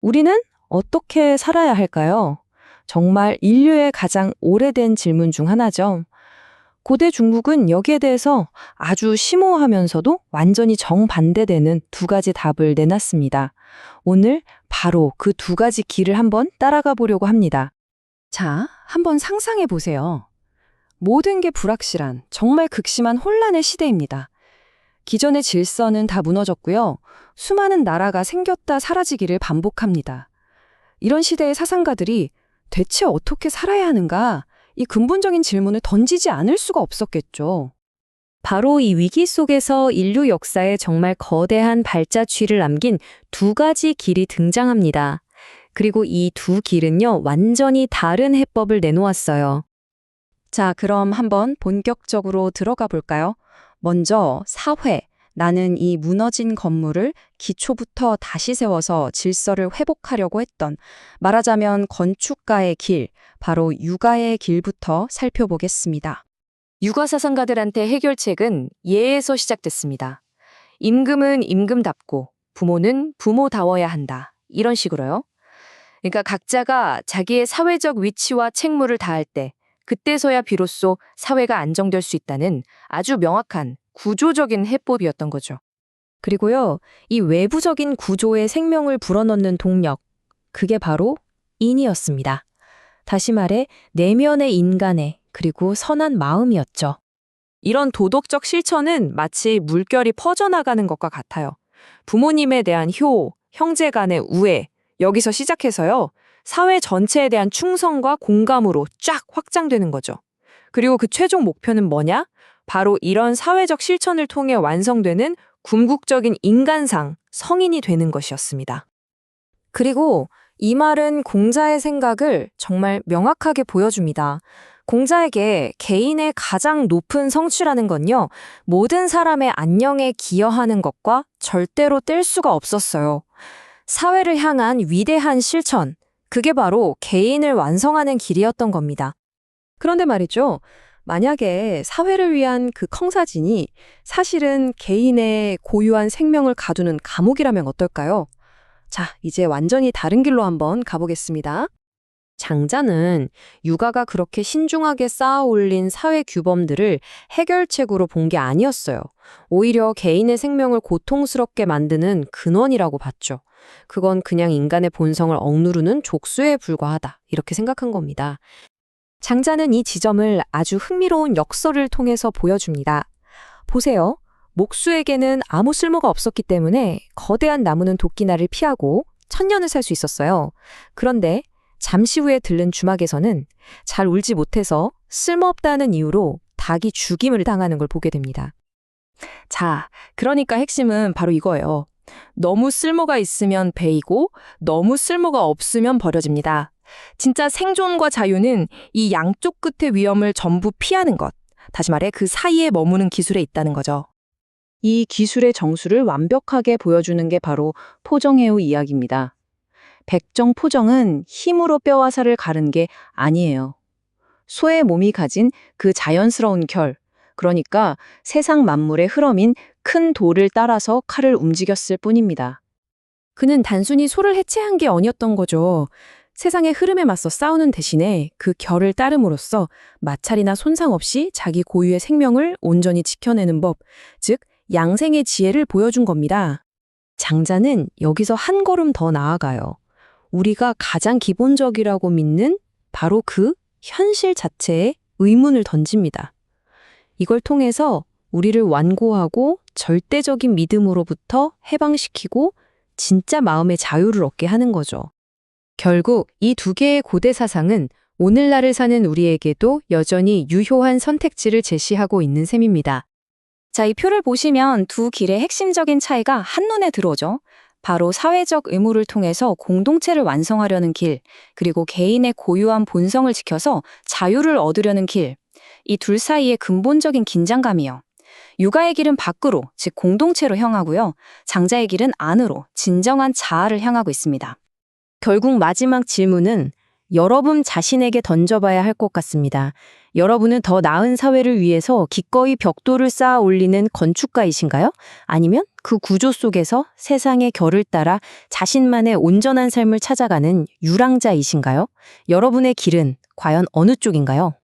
우리는 어떻게 살아야 할까요? 정말 인류의 가장 오래된 질문 중 하나죠. 고대 중국은 여기에 대해서 아주 심오하면서도 완전히 정반대되는 두 가지 답을 내놨습니다. 오늘 바로 그 두 가지 길을 한번 따라가 보려고 합니다. 자, 한번 상상해 보세요. 모든 게 불확실한 정말 극심한 혼란의 시대입니다. 기존의 질서는 다 무너졌고요. 수많은 나라가 생겼다 사라지기를 반복합니다. 이런 시대의 사상가들이 대체 어떻게 살아야 하는가? 이 근본적인 질문을 던지지 않을 수가 없었겠죠. 바로 이 위기 속에서 인류 역사에 정말 거대한 발자취를 남긴 두 가지 길이 등장합니다. 그리고 이 두 길은요, 완전히 다른 해법을 내놓았어요. 자, 그럼 한번 본격적으로 들어가 볼까요? 먼저 사회, 나는 이 무너진 건물을 기초부터 다시 세워서 질서를 회복하려고 했던, 말하자면 건축가의 길, 바로 육아의 길부터 살펴보겠습니다. 육아 사상가들한테 해결책은 예에서 시작됐습니다. 임금은 임금답고 부모는 부모다워야 한다. 이런 식으로요. 그러니까 각자가 자기의 사회적 위치와 책무를 다할 때 그때서야 비로소 사회가 안정될 수 있다는 아주 명확한 구조적인 해법이었던 거죠. 그리고요, 이 외부적인 구조에 생명을 불어넣는 동력, 그게 바로 인이었습니다. 다시 말해 내면의 인간의 그리고 선한 마음이었죠. 이런 도덕적 실천은 마치 물결이 퍼져나가는 것과 같아요. 부모님에 대한 효, 형제 간의 우애, 여기서 시작해서요. 사회 전체에 대한 충성과 공감으로 쫙 확장되는 거죠. 그리고 그 최종 목표는 뭐냐? 바로 이런 사회적 실천을 통해 완성되는 궁극적인 인간상, 성인이 되는 것이었습니다. 그리고 이 말은 공자의 생각을 정말 명확하게 보여줍니다. 공자에게 개인의 가장 높은 성취라는 건요, 모든 사람의 안녕에 기여하는 것과 절대로 뗄 수가 없었어요. 사회를 향한 위대한 실천, 그게 바로 개인을 완성하는 길이었던 겁니다. 그런데 말이죠. 만약에 사회를 위한 그 청사진이 사실은 개인의 고유한 생명을 가두는 감옥이라면 어떨까요? 자, 이제 완전히 다른 길로 한번 가보겠습니다. 장자는 육아가 그렇게 신중하게 쌓아 올린 사회 규범들을 해결책으로 본 게 아니었어요. 오히려 개인의 생명을 고통스럽게 만드는 근원이라고 봤죠. 그건 그냥 인간의 본성을 억누르는 족수에 불과하다. 이렇게 생각한 겁니다. 장자는 이 지점을 아주 흥미로운 역설을 통해서 보여줍니다. 보세요. 목수에게는 아무 쓸모가 없었기 때문에 거대한 나무는 도끼날을 피하고 천년을 살 수 있었어요. 그런데 잠시 후에 들른 주막에서는 잘 울지 못해서 쓸모없다는 이유로 닭이 죽임을 당하는 걸 보게 됩니다. 자, 그러니까 핵심은 바로 이거예요. 너무 쓸모가 있으면 베이고 너무 쓸모가 없으면 버려집니다. 진짜 생존과 자유는 이 양쪽 끝의 위험을 전부 피하는 것. 다시 말해 그 사이에 머무는 기술에 있다는 거죠. 이 기술의 정수를 완벽하게 보여주는 게 바로 포정해우 이야기입니다. 백정포정은 힘으로 뼈와 살을 가른 게 아니에요. 소의 몸이 가진 그 자연스러운 결, 그러니까 세상 만물의 흐름인 큰 돌을 따라서 칼을 움직였을 뿐입니다. 그는 단순히 소를 해체한 게 아니었던 거죠. 세상의 흐름에 맞서 싸우는 대신에 그 결을 따름으로써 마찰이나 손상 없이 자기 고유의 생명을 온전히 지켜내는 법, 즉 양생의 지혜를 보여준 겁니다. 장자는 여기서 한 걸음 더 나아가요. 우리가 가장 기본적이라고 믿는 바로 그 현실 자체에 의문을 던집니다. 이걸 통해서 우리를 완고하고 절대적인 믿음으로부터 해방시키고 진짜 마음의 자유를 얻게 하는 거죠. 결국 이 두 개의 고대 사상은 오늘날을 사는 우리에게도 여전히 유효한 선택지를 제시하고 있는 셈입니다. 자, 이 표를 보시면 두 길의 핵심적인 차이가 한눈에 들어오죠. 바로 사회적 의무를 통해서 공동체를 완성하려는 길, 그리고 개인의 고유한 본성을 지켜서 자유를 얻으려는 길. 이 둘 사이의 근본적인 긴장감이요. 육아의 길은 밖으로, 즉 공동체로 향하고요. 장자의 길은 안으로, 진정한 자아를 향하고 있습니다. 결국 마지막 질문은 여러분 자신에게 던져봐야 할 것 같습니다. 여러분은 더 나은 사회를 위해서 기꺼이 벽돌을 쌓아 올리는 건축가이신가요? 아니면 그 구조 속에서 세상의 결을 따라 자신만의 온전한 삶을 찾아가는 유랑자이신가요? 여러분의 길은 과연 어느 쪽인가요?